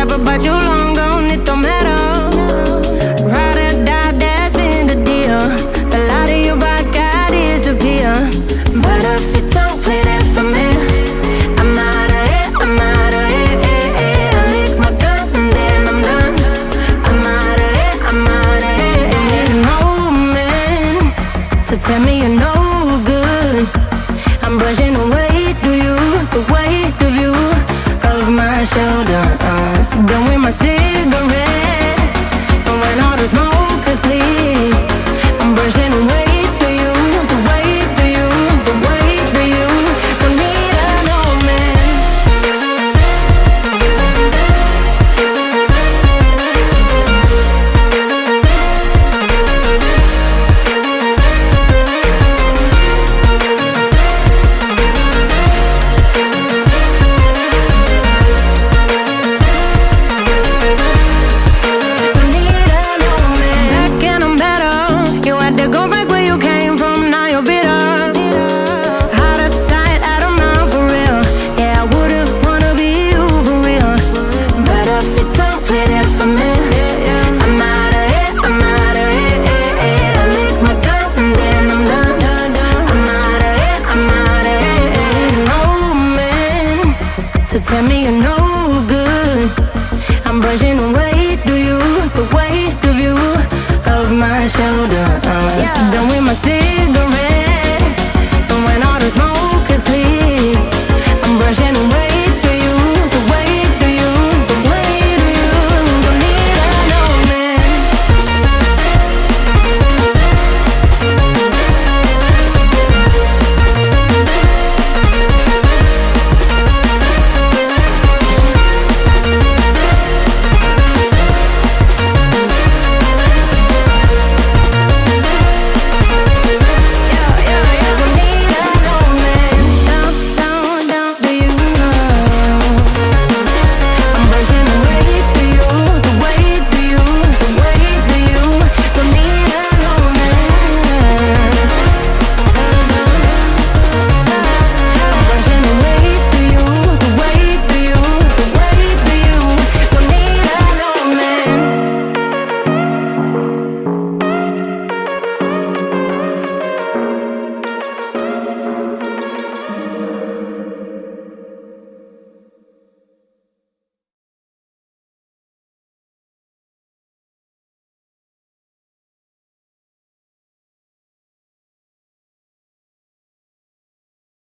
ever, but you long gone, it don't matter. Ride or die, that's been the deal. The light of your back, I disappear. But if you don't play that for me, I'm out of it, I'm out of it. I lick my gun and then I'm done. I'm out of it, I'm out of it. No man to tell me you're no good. I'm brushing the weight of you, the weight of you, of my shoulders. Done with my cigarette, and when all the smoke is clear, I'm brushing the weight of you, the weight of you, the weight of you. Don't need a no man. Go back where you came from, now you're bitter. Out of sight, out of mind for real. Yeah, I wouldn't wanna be you for real. But if you don't play that for me, I'm out of it, I'm out of it. I lick my gun and then I'm done. I'm out of it, I'm out of it. No man to tell me you're no good. I'm brushing the weight of you, the weight of you, of my shoulders. Done with my cigarette.